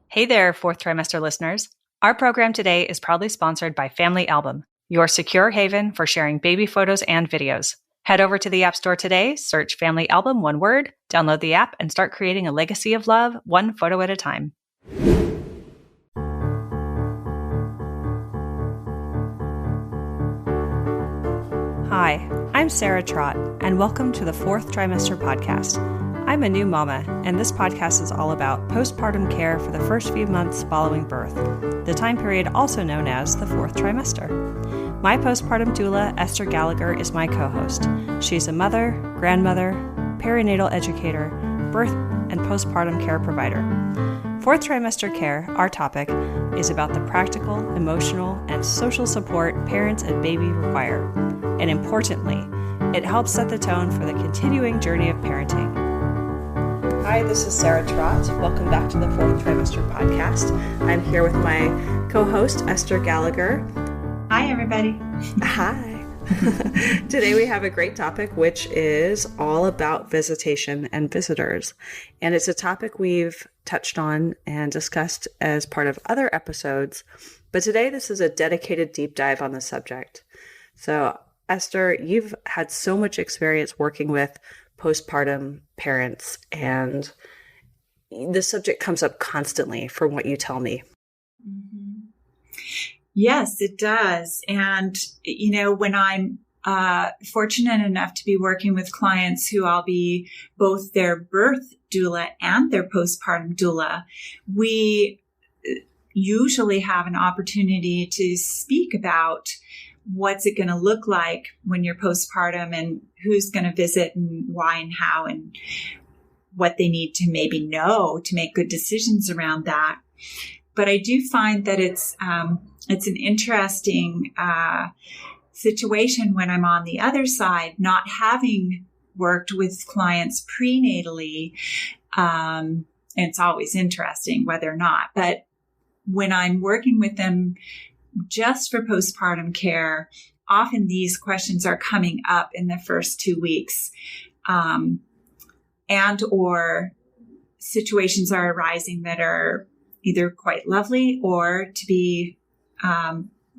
Hey there, Fourth Trimester listeners. Our program today is proudly sponsored by Family Album, your secure haven for sharing baby photos and videos. Head over to the App Store today, search Family Album, one word, download the app, and start creating a legacy of love, one photo at a time. Hi, I'm Sarah Trott, and welcome to the Fourth Trimester Podcast. I'm a new mama, and this podcast is all about postpartum care for the first few months following birth, the time period also known as the fourth trimester. My postpartum doula, Esther Gallagher, is my co-host. She's a mother, grandmother, perinatal educator, birth and postpartum care provider. Fourth trimester care, our topic, is about the practical, emotional, and social support parents and baby require. And importantly, it helps set the tone for the continuing journey of parenting. Hi, this is Sarah Trott. Welcome back to the Fourth Trimester Podcast. I'm here with my co-host, Esther Gallagher. Hi, everybody. Hi. Today we have a great topic, which is all about visitation and visitors. And it's a topic we've touched on and discussed as part of other episodes. But today this is a dedicated deep dive on the subject. So, Esther, you've had so much experience working with postpartum parents, and the subject comes up constantly from what you tell me. Mm-hmm. Yes, it does. And, when I'm fortunate enough to be working with clients who I'll be both their birth doula and their postpartum doula, we usually have an opportunity to speak about what's it going to look like when you're postpartum and who's going to visit and why and how and what they need to maybe know to make good decisions around that. But I do find that it's an interesting situation when I'm on the other side, not having worked with clients prenatally. And it's always interesting whether or not, but when I'm working with them just for postpartum care, often these questions are coming up in the first 2 weeks, and or situations are arising that are either quite lovely or, to be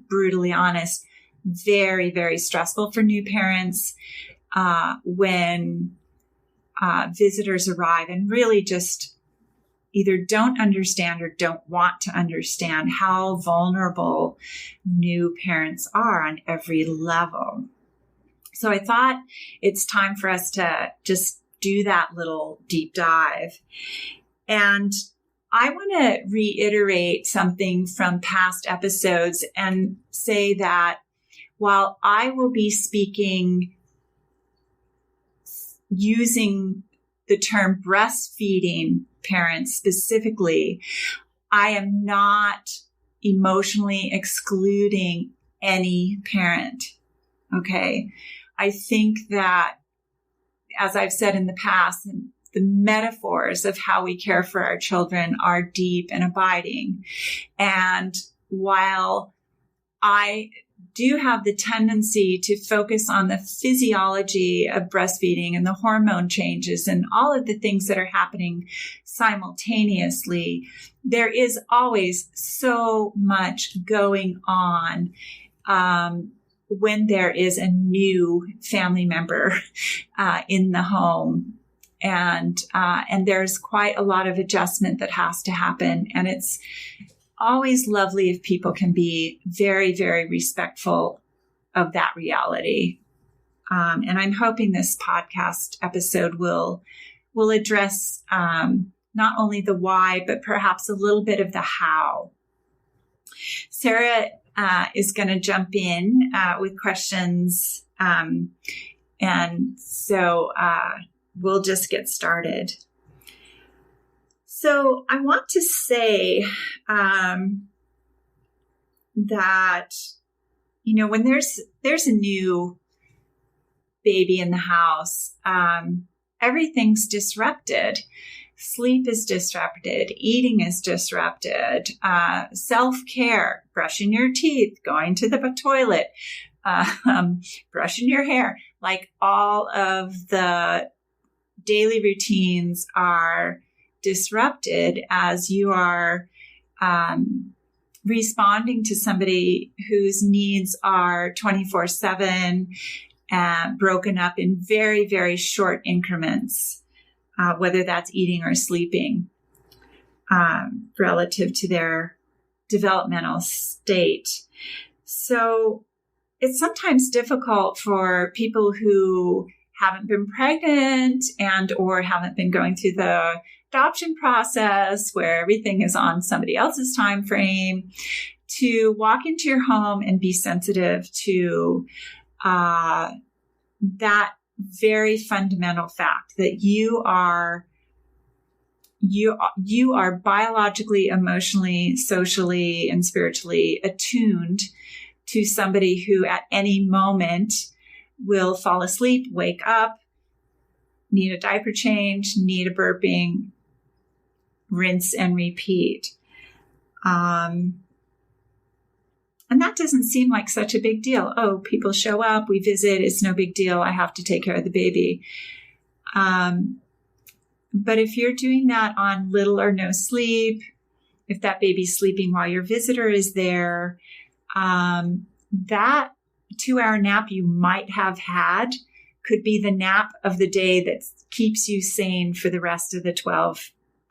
brutally honest, very, very stressful for new parents when visitors arrive and really just either don't understand or don't want to understand how vulnerable new parents are on every level. So I thought it's time for us to just do that little deep dive. And I want to reiterate something from past episodes and say that while I will be speaking using the term breastfeeding parents specifically, I am not emotionally excluding any parent. Okay. I think that, as I've said in the past, the metaphors of how we care for our children are deep and abiding. And while I do have the tendency to focus on the physiology of breastfeeding and the hormone changes and all of the things that are happening simultaneously, there is always so much going on when there is a new family member in the home. And there's quite a lot of adjustment that has to happen. And it's always lovely if people can be very, very respectful of that reality. And I'm hoping this podcast episode will address not only the why, but perhaps a little bit of the how. Sarah is going to jump in with questions. And so we'll just get started. So I want to say that, when there's a new baby in the house, everything's disrupted. Sleep is disrupted. Eating is disrupted. Self-care, brushing your teeth, going to the toilet, brushing your hair, like all of the daily routines are disrupted as you are responding to somebody whose needs are 24/7 and broken up in very, very short increments, whether that's eating or sleeping, relative to their developmental state. So it's sometimes difficult for people who haven't been pregnant and or haven't been going through the adoption process where everything is on somebody else's time frame to walk into your home and be sensitive to that very fundamental fact that you are biologically, emotionally, socially, and spiritually attuned to somebody who at any moment will fall asleep, wake up, need a diaper change, need a burping, rinse and repeat. And that doesn't seem like such a big deal. Oh, people show up, we visit, it's no big deal. I have to take care of the baby. But if you're doing that on little or no sleep, if that baby's sleeping while your visitor is there, that 2-hour nap you might have had could be the nap of the day that keeps you sane for the rest of the 12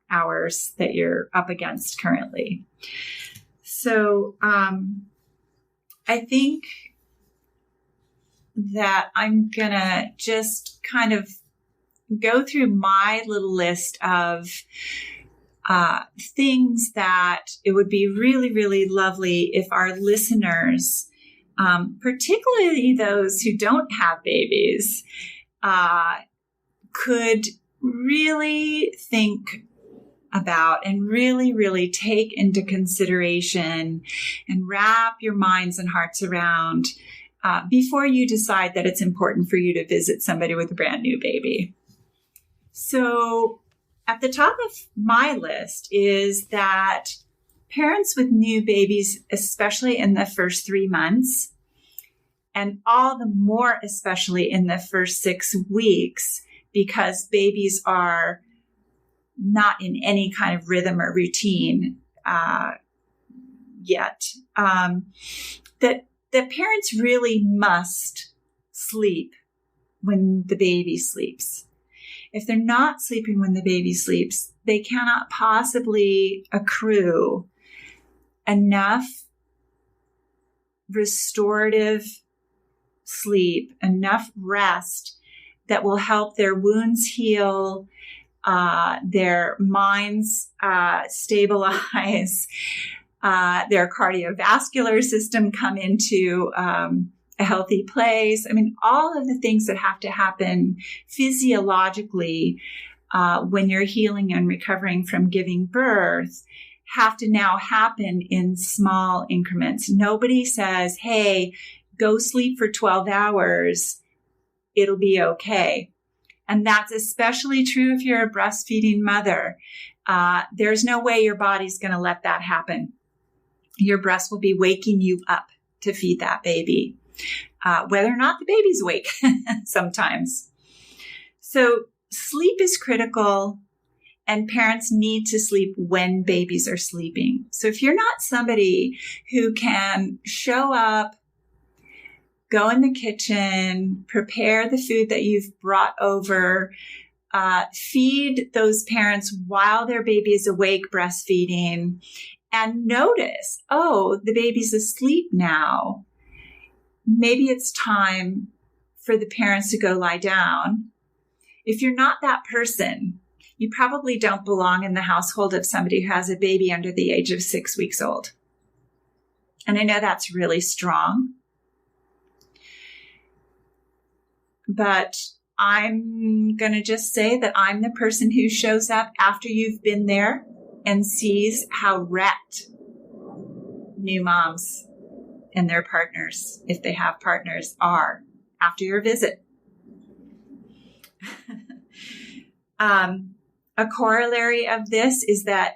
hours that you're up against currently. So I think that I'm going to just kind of go through my little list of things that it would be really, really lovely if our listeners, particularly those who don't have babies, could really think about and really, really take into consideration and wrap your minds and hearts around before you decide that it's important for you to visit somebody with a brand new baby. So at the top of my list is that parents with new babies, especially in the first 3 months, and all the more especially in the first 6 weeks, because babies are not in any kind of rhythm or routine yet, that parents really must sleep when the baby sleeps. If they're not sleeping when the baby sleeps, they cannot possibly accrue enough restorative sleep, enough rest that will help their wounds heal, their minds stabilize, their cardiovascular system come into a healthy place. I mean, all of the things that have to happen physiologically when you're healing and recovering from giving birth have to now happen in small increments. Nobody says, hey, go sleep for 12 hours. It'll be okay. And that's especially true if you're a breastfeeding mother. There's no way your body's going to let that happen. Your breast will be waking you up to feed that baby, whether or not the baby's awake sometimes. So sleep is critical, and parents need to sleep when babies are sleeping. So if you're not somebody who can show up, go in the kitchen, prepare the food that you've brought over, feed those parents while their baby is awake breastfeeding, and notice, oh, the baby's asleep now. Maybe it's time for the parents to go lie down. If you're not that person, you probably don't belong in the household of somebody who has a baby under the age of 6 weeks old. And I know that's really strong, but I'm going to just say that I'm the person who shows up after you've been there and sees how wrecked new moms and their partners, if they have partners, are after your visit. A corollary of this is that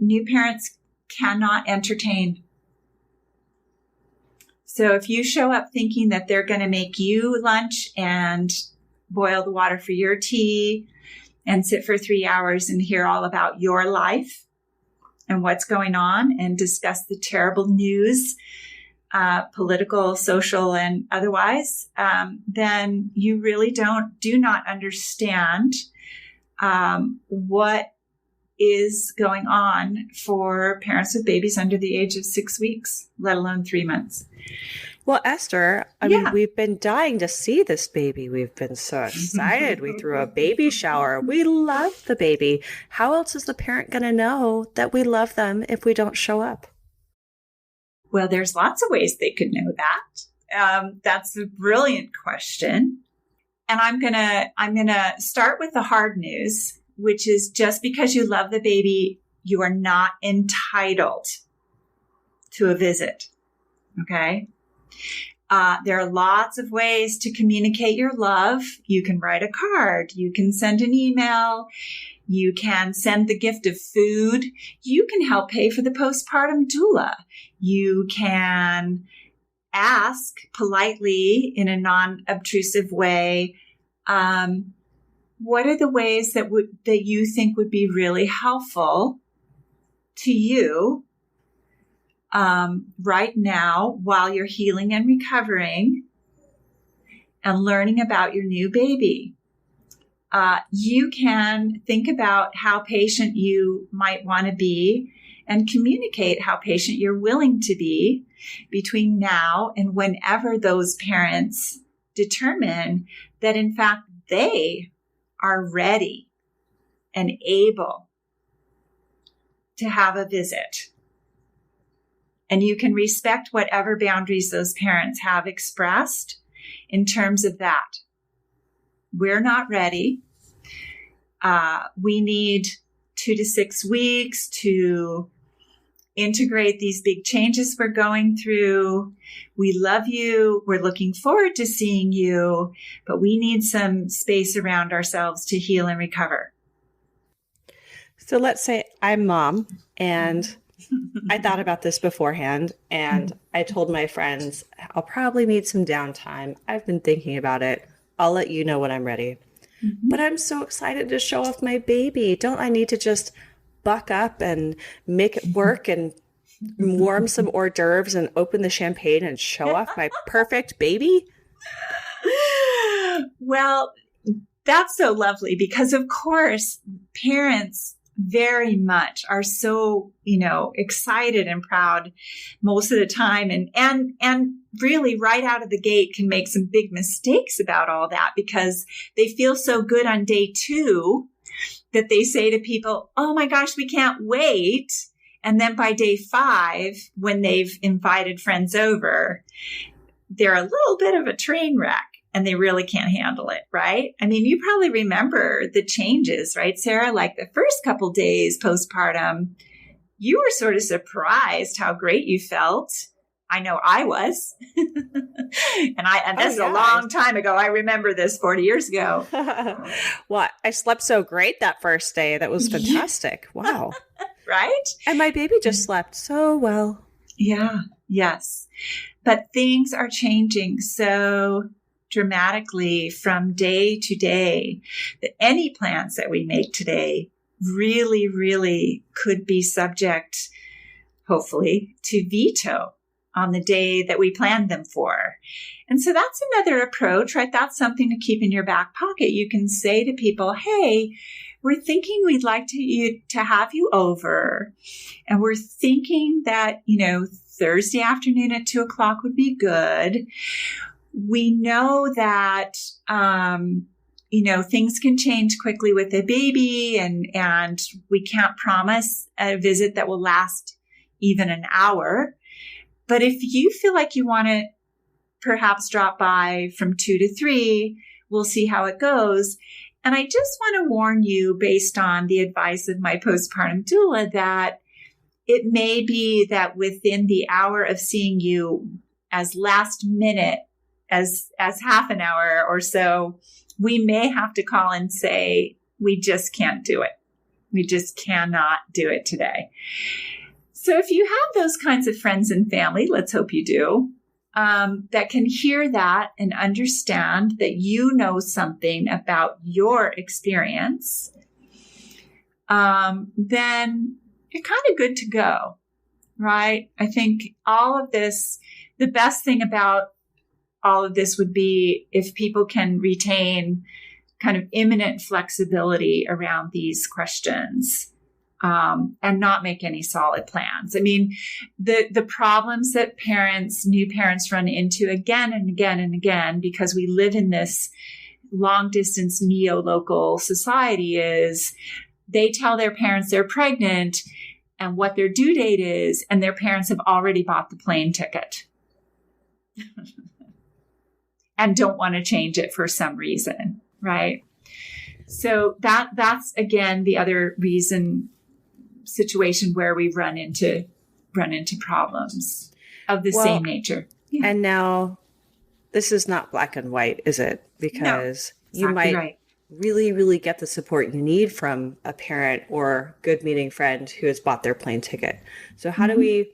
new parents cannot entertain. So if you show up thinking that they're going to make you lunch and boil the water for your tea and sit for 3 hours and hear all about your life, and what's going on and discuss the terrible news, political, social, and otherwise, then you really do not understand what is going on for parents with babies under the age of 6 weeks, let alone 3 months. Well, Esther, I mean, we've been dying to see this baby. We've been so excited. We threw a baby shower. We love the baby. How else is the parent going to know that we love them if we don't show up? Well, there's lots of ways they could know that. That's a brilliant question. And I'm gonna start with the hard news, which is just because you love the baby, you are not entitled to a visit. Okay? There are lots of ways to communicate your love. You can write a card. You can send an email. You can send the gift of food. You can help pay for the postpartum doula. You can ask politely in a non-obtrusive way, what are the ways that you think would be really helpful to you right now while you're healing and recovering and learning about your new baby? You can think about how patient you might want to be and communicate how patient you're willing to be between now and whenever those parents determine that, in fact, they are ready and able to have a visit. And you can respect whatever boundaries those parents have expressed in terms of that. We're not ready. We need 2 to 6 weeks to integrate these big changes we're going through. We love you. We're looking forward to seeing you, but we need some space around ourselves to heal and recover. So let's say I'm mom and I thought about this beforehand and I told my friends, I'll probably need some downtime. I've been thinking about it. I'll let you know when I'm ready. Mm-hmm. But I'm so excited to show off my baby. Don't I need to just buck up and make it work and warm some hors d'oeuvres and open the champagne and show off my perfect baby? Well, that's so lovely because, of course, parents very much are so, excited and proud most of the time and really right out of the gate can make some big mistakes about all that because they feel so good on day 2 that they say to people, oh my gosh, we can't wait. And then by day 5, when they've invited friends over, they're a little bit of a train wreck and they really can't handle it, right? I mean, you probably remember the changes, right, Sarah? Like the first couple days postpartum, you were sort of surprised how great you felt. I know I was. and this is a long time ago. I remember this 40 years ago. Well, I slept so great that first day. That was fantastic. Wow. Right? And my baby just slept so well. Yeah. Yes. But things are changing so dramatically from day to day that any plans that we make today really, really could be subject, hopefully, to veto on the day that we planned them for. And so that's another approach, right? That's something to keep in your back pocket. You can say to people, hey, we're thinking we'd like to have you over. And we're thinking that, Thursday afternoon at 2:00 would be good. We know that, things can change quickly with a baby and we can't promise a visit that will last even an hour. But if you feel like you want to perhaps drop by from 2 to 3, we'll see how it goes. And I just want to warn you, based on the advice of my postpartum doula, that it may be that within the hour of seeing you, as last minute, as half an hour or so, we may have to call and say, we just can't do it. We just cannot do it today. So if you have those kinds of friends and family, let's hope you do, that can hear that and understand that you know something about your experience, then you're kind of good to go, right? I think all of this, the best thing about all of this would be if people can retain kind of imminent flexibility around these questions, and not make any solid plans. I mean, the problems that new parents run into again and again and again, because we live in this long distance neo-local society, is they tell their parents they're pregnant and what their due date is, and their parents have already bought the plane ticket and don't want to change it for some reason, right? So that's again the other situation where we run into problems of the same nature. Yeah. And now this is not black and white, is it? Because you might really, really get the support you need from a parent or good meeting friend who has bought their plane ticket. So how do we,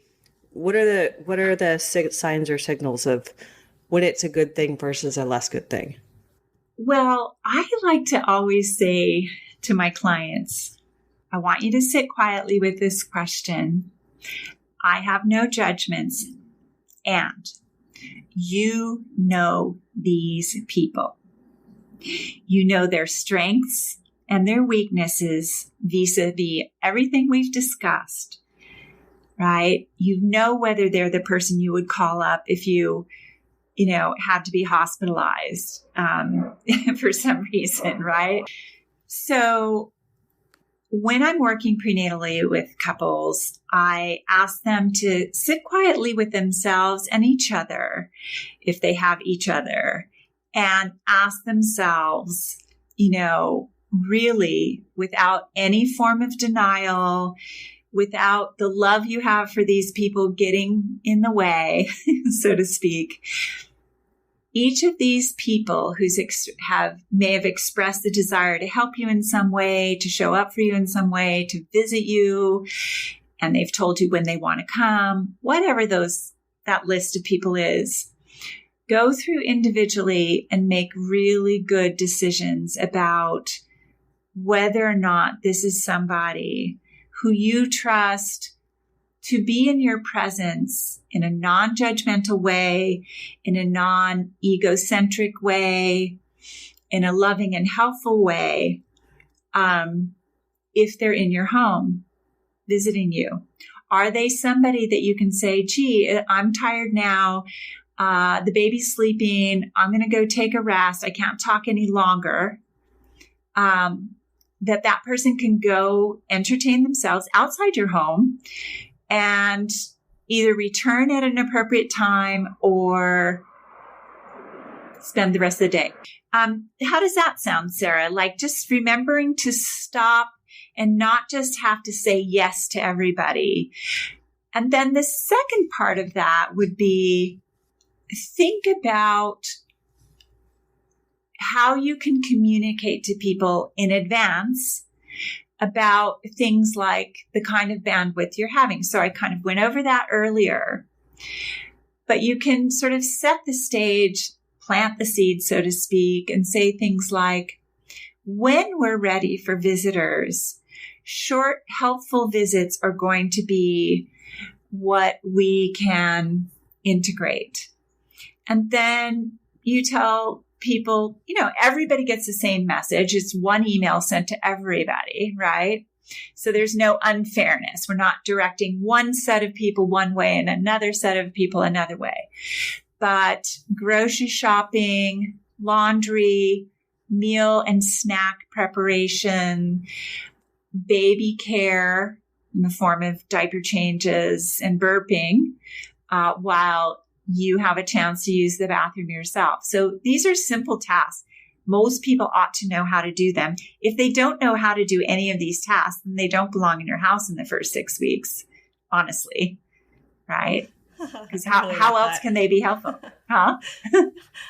what are the signs or signals of when it's a good thing versus a less good thing? Well, I like to always say to my clients, I want you to sit quietly with this question. I have no judgments, and you know these people. You know their strengths and their weaknesses vis-a-vis everything we've discussed, right? You know whether they're the person you would call up if you had to be hospitalized for some reason, right? So when I'm working prenatally with couples, I ask them to sit quietly with themselves and each other, if they have each other, and ask themselves, really without any form of denial, without the love you have for these people getting in the way, so to speak. Each of these people who may have expressed the desire to help you in some way, to show up for you in some way, to visit you, and they've told you when they want to come, whatever that list of people is, go through individually and make really good decisions about whether or not this is somebody who you trust to be in your presence in a non-judgmental way, in a non-egocentric way, in a loving and helpful way, if they're in your home visiting you. Are they somebody that you can say, gee, I'm tired now, the baby's sleeping, I'm going to go take a rest, I can't talk any longer, that person can go entertain themselves outside your home and either return at an appropriate time or spend the rest of the day. How does that sound, Sarah? Like just remembering to stop and not just have to say yes to everybody. And then the second part of that would be think about how you can communicate to people in advance about things like the kind of bandwidth you're having. So I kind of went over that earlier, but you can sort of set the stage, plant the seed, so to speak, and say things like, when we're ready for visitors, short, helpful visits are going to be what we can integrate. And then you tell people, everybody gets the same message. It's one email sent to everybody, right? So there's no unfairness. We're not directing one set of people one way and another set of people another way. But grocery shopping, laundry, meal and snack preparation, baby care in the form of diaper changes and burping, while you have a chance to use the bathroom yourself. So these are simple tasks. Most people ought to know how to do them. If they don't know how to do any of these tasks, then they don't belong in your house in the first 6 weeks, honestly, right? Because how else can they be helpful? Huh?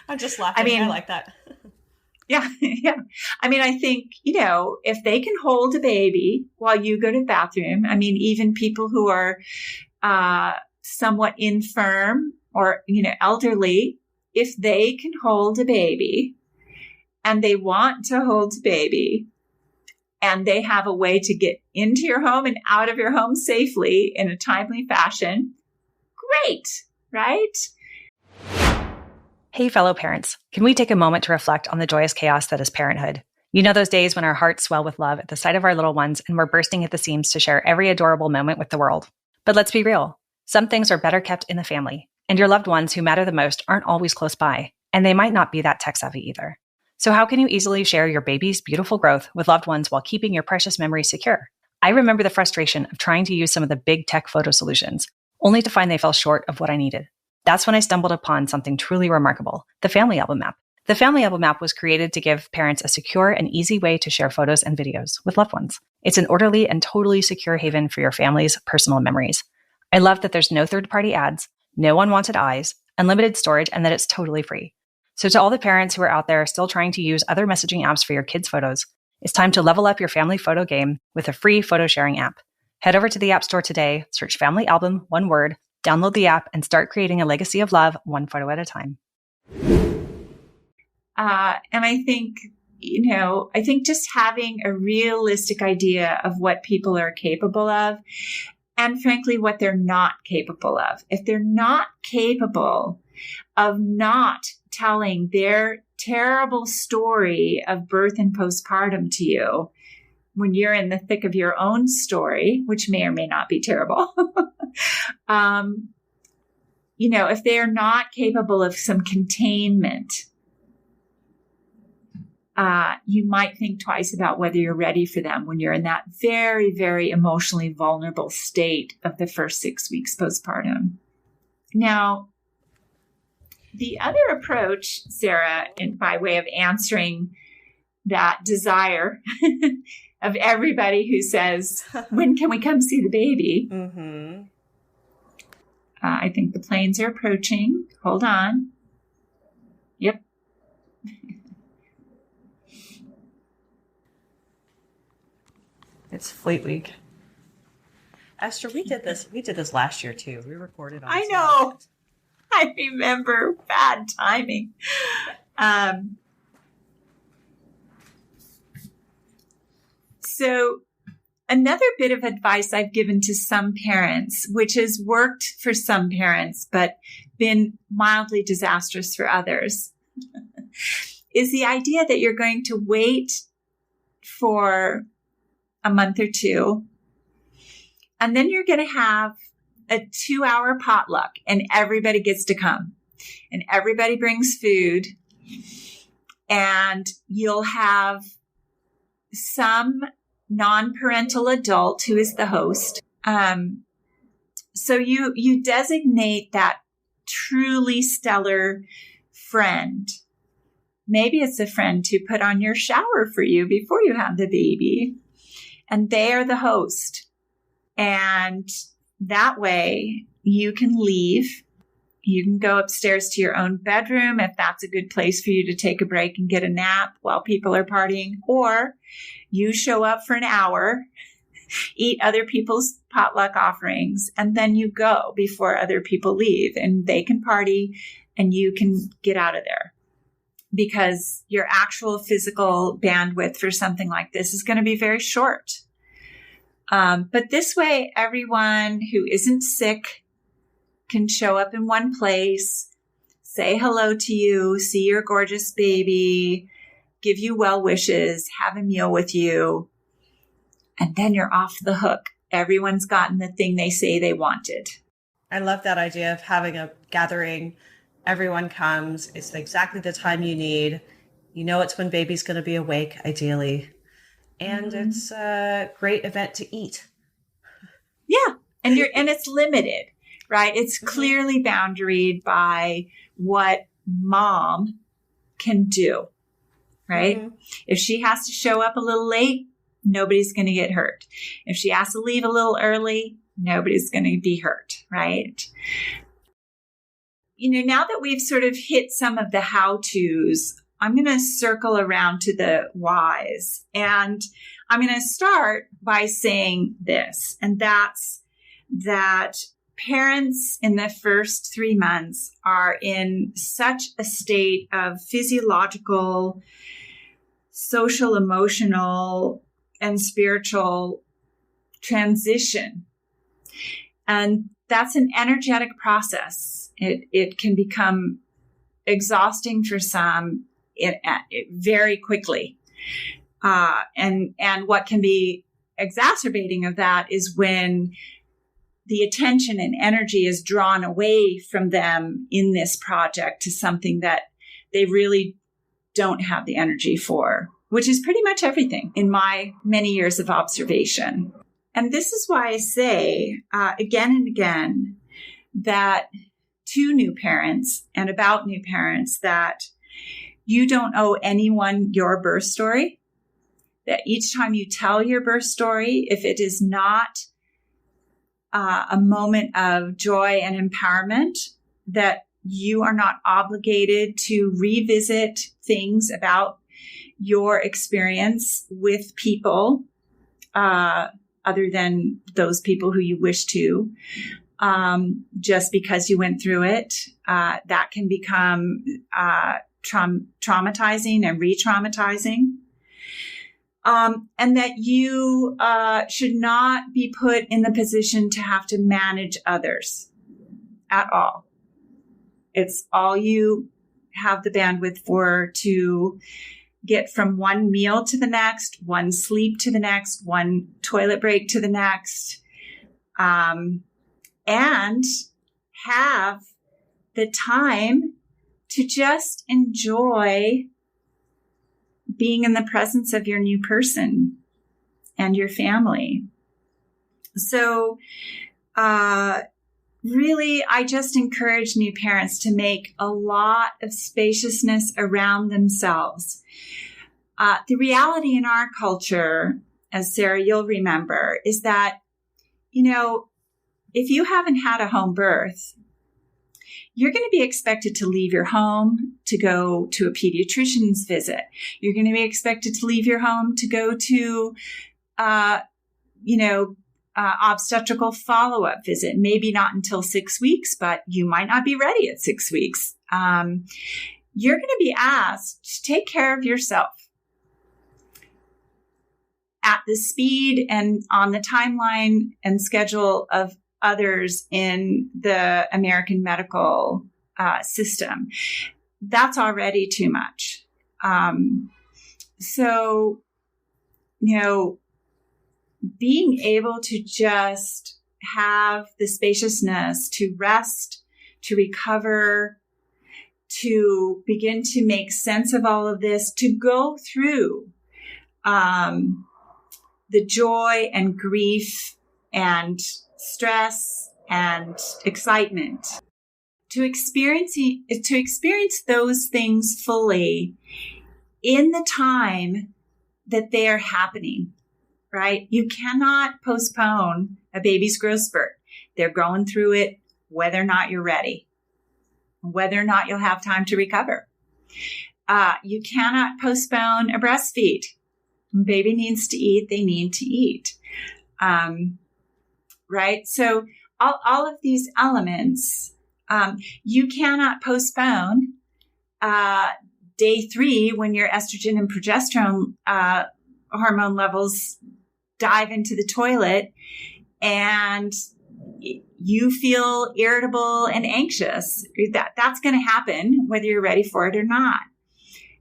I'm just laughing. I like that. Yeah. I think, if they can hold a baby while you go to the bathroom, even people who are somewhat infirm or, elderly, if they can hold a baby and they want to hold a baby and they have a way to get into your home and out of your home safely in a timely fashion, great, right? Hey, fellow parents, can we take a moment to reflect on the joyous chaos that is parenthood? You know those days when our hearts swell with love at the sight of our little ones and we're bursting at the seams to share every adorable moment with the world. But let's be real. Some things are better kept in the family, and your loved ones who matter the most aren't always close by, and they might not be that tech-savvy either. So how can you easily share your baby's beautiful growth with loved ones while keeping your precious memories secure? I remember the frustration of trying to use some of the big tech photo solutions, only to find they fell short of what I needed. That's when I stumbled upon something truly remarkable, the Family Album app. The Family Album app was created to give parents a secure and easy way to share photos and videos with loved ones. It's an orderly and totally secure haven for your family's personal memories. I love that there's no third-party ads, no unwanted eyes, unlimited storage, and that it's totally free. So to all the parents who are out there still trying to use other messaging apps for your kids' photos, it's time to level up your family photo game with a free photo sharing app. Head over to the App Store today, search Family Album, one word, download the app, and start creating a legacy of love one photo at a time. And I think, I think just having a realistic idea of what people are capable of, and frankly, what they're not capable of. If they're not capable of not telling their terrible story of birth and postpartum to you when you're in the thick of your own story, which may or may not be terrible, if they are not capable of some containment, you might think twice about whether you're ready for them when you're in that very, very emotionally vulnerable state of the first 6 weeks postpartum. Now, the other approach, Sarah, by way of answering that desire of everybody who says, when can we come see the baby? Mm-hmm. I think the planes are approaching. Hold on. Yep. It's Fleet Week. Esther, we did this last year too. We recorded on I know. I remember. Bad timing. So another bit of advice I've given to some parents, which has worked for some parents, but been mildly disastrous for others, is the idea that you're going to wait for a month or two, and then you're going to have a 2-hour potluck, and everybody gets to come, and everybody brings food, and you'll have some non-parental adult who is the host. So you designate that truly stellar friend. Maybe it's a friend to put on your shower for you before you have the baby, and they are the host. And that way you can leave. You can go upstairs to your own bedroom if that's a good place for you to take a break and get a nap while people are partying. Or you show up for an hour, eat other people's potluck offerings, and then you go before other people leave, and they can party and you can get out of there. Because your actual physical bandwidth for something like this is going to be very short. But this way, everyone who isn't sick can show up in one place, say hello to you, see your gorgeous baby, give you well wishes, have a meal with you, and then you're off the hook. Everyone's gotten the thing they say they wanted. I love that idea of having a gathering. Everyone comes. It's exactly the time you need. You know it's when baby's going to be awake, ideally. And it's a great event to eat. Yeah. And it's limited, right? It's clearly boundaried by what mom can do, right? Mm-hmm. If she has to show up a little late, nobody's going to get hurt. If she has to leave a little early, nobody's going to be hurt, right? Now that we've sort of hit some of the how-tos, I'm going to circle around to the whys. And I'm going to start by saying this, and that's that parents in the first 3 months are in such a state of physiological, social, emotional, and spiritual transition. And that's an energetic process. It can become exhausting for some very quickly. And what can be exacerbating of that is when the attention and energy is drawn away from them in this project to something that they really don't have the energy for, which is pretty much everything in my many years of observation. And this is why I say again and again that to new parents and about new parents that you don't owe anyone your birth story, that each time you tell your birth story, if it is not a moment of joy and empowerment, that you are not obligated to revisit things about your experience with people other than those people who you wish to, just because you went through it. That can become traumatizing and re-traumatizing. And that you should not be put in the position to have to manage others at all. It's all you have the bandwidth for to get from one meal to the next, one sleep to the next, one toilet break to the next, and have the time to just enjoy being in the presence of your new person and your family. So, really, I just encourage new parents to make a lot of spaciousness around themselves. The reality in our culture, as Sarah, you'll remember, is that, if you haven't had a home birth, you're going to be expected to leave your home to go to a pediatrician's visit. You're going to be expected to leave your home to go to, obstetrical follow-up visit. Maybe not until 6 weeks, but you might not be ready at 6 weeks. You're going to be asked to take care of yourself at the speed and on the timeline and schedule of others in the American medical system. That's already too much. Being able to just have the spaciousness to rest, to recover, to begin to make sense of all of this, to go through the joy and grief and stress and excitement, to experience those things fully in the time that they are happening, right? You cannot postpone a baby's growth spurt. They're going through it, whether or not you're ready, whether or not you'll have time to recover. You cannot postpone a breastfeed. When baby needs to eat, they need to eat. Right? So all of these elements, you cannot postpone day 3 when your estrogen and progesterone hormone levels dive into the toilet and you feel irritable and anxious. That's going to happen whether you're ready for it or not.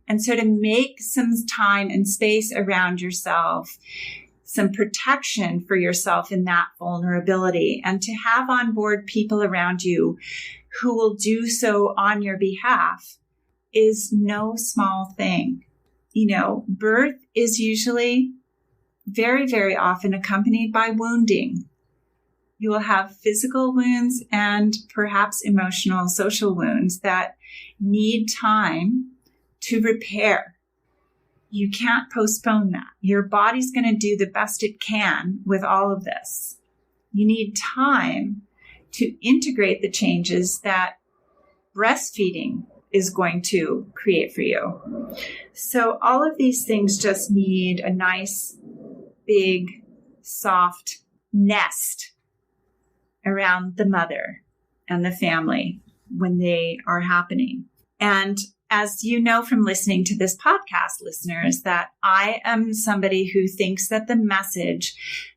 And so to make some time and space around yourself, some protection for yourself in that vulnerability, and to have on board people around you who will do so on your behalf is no small thing. Birth is usually very, very often accompanied by wounding. You will have physical wounds and perhaps emotional, social wounds that need time to repair. You can't postpone that. Your body's going to do the best it can with all of this. You need time to integrate the changes that breastfeeding is going to create for you. So all of these things just need a nice, big, soft nest around the mother and the family when they are happening. And as you know from listening to this podcast, listeners, that I am somebody who thinks that the message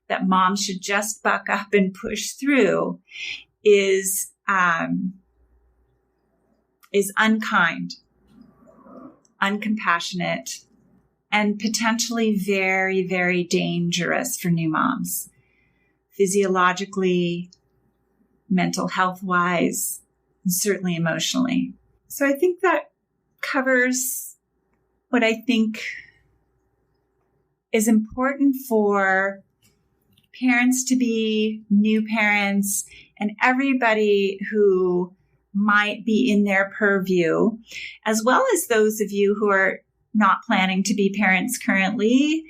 that moms should just buck up and push through is unkind, uncompassionate, and potentially very, very dangerous for new moms, physiologically, mental health-wise, and certainly emotionally. So I think that covers what I think is important for parents to be, new parents, and everybody who might be in their purview, as well as those of you who are not planning to be parents currently,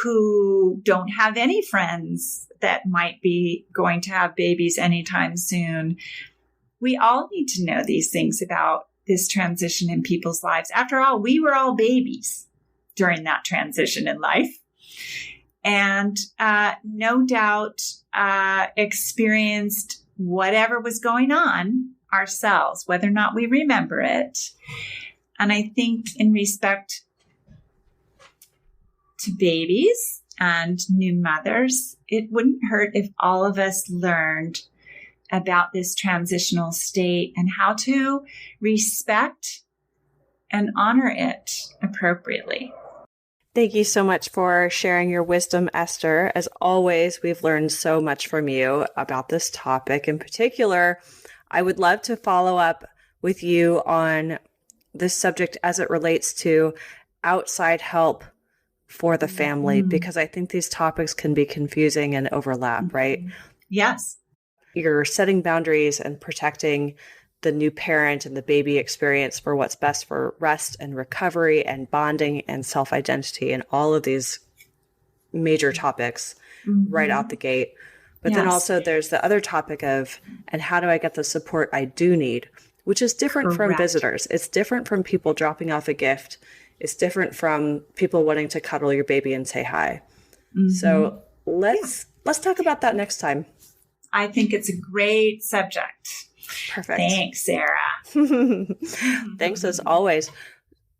who don't have any friends that might be going to have babies anytime soon. We all need to know these things about this transition in people's lives. After all, we were all babies during that transition in life. And no doubt experienced whatever was going on ourselves, whether or not we remember it. And I think in respect to babies and new mothers, it wouldn't hurt if all of us learned about this transitional state and how to respect and honor it appropriately. Thank you so much for sharing your wisdom, Esther. As always, we've learned so much from you about this topic. In particular, I would love to follow up with you on this subject as it relates to outside help for the family, because I think these topics can be confusing and overlap, right? Yes. You're setting boundaries and protecting the new parent and the baby experience for what's best for rest and recovery and bonding and self-identity and all of these major topics right out the gate. But then also there's the other topic of, and how do I get the support I do need, which is different from visitors. It's different from people dropping off a gift. It's different from people wanting to cuddle your baby and say hi. So let's talk about that next time. I think it's a great subject. Perfect. Thanks, Sarah. Thanks as always.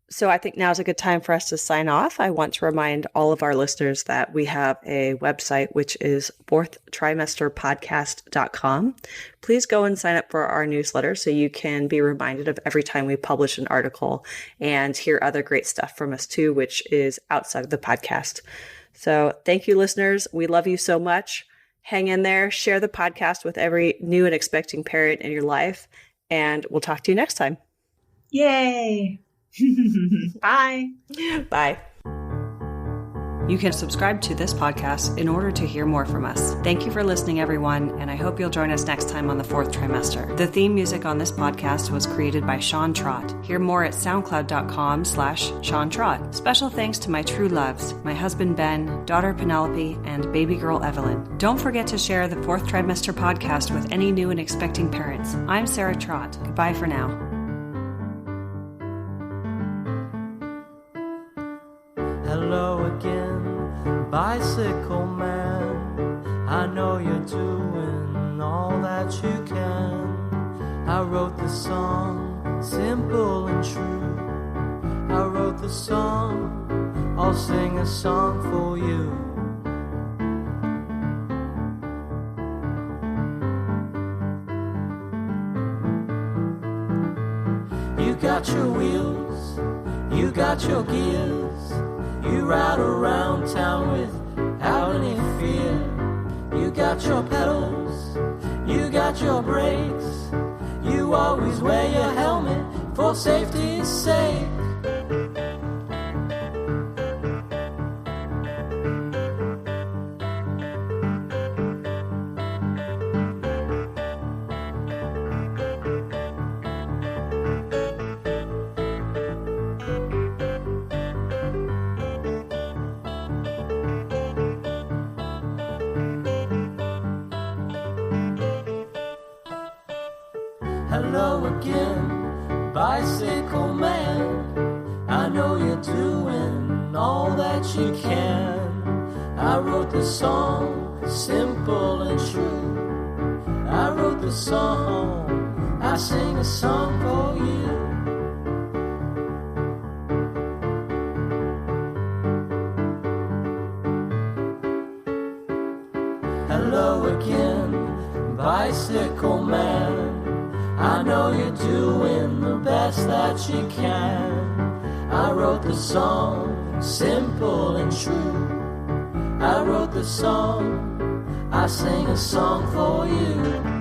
So I think now's a good time for us to sign off. I want to remind all of our listeners that we have a website, which is fourthtrimesterpodcast.com. Please go and sign up for our newsletter so you can be reminded of every time we publish an article and hear other great stuff from us too, which is outside of the podcast. So thank you, listeners. We love you so much. Hang in there, share the podcast with every new and expecting parent in your life, and we'll talk to you next time. Yay. Bye. Bye. You can subscribe to this podcast in order to hear more from us. Thank you for listening, everyone, and I hope you'll join us next time on the Fourth Trimester. The theme music on this podcast was created by Sean Trott. Hear more at soundcloud.com/Sean Trott. Special thanks to my true loves, my husband Ben, daughter Penelope, and baby girl Evelyn. Don't forget to share the Fourth Trimester podcast with any new and expecting parents. I'm Sarah Trott. Goodbye for now. Hello again, bicycle man. I know you're doing all that you can. I wrote the song, simple and true. I wrote the song, I'll sing a song for you. You got your wheels, you got your gears. You ride around town without any fear. You got your pedals, you got your brakes. You always wear your helmet for safety's sake. Hello again, bicycle man. I know you're doing all that you can. I wrote the song, simple and true. I wrote the song, I sing a song for you. bicycle man. I know you're doing the best that you can. I wrote the song, simple and true. I wrote the song, I sing a song for you.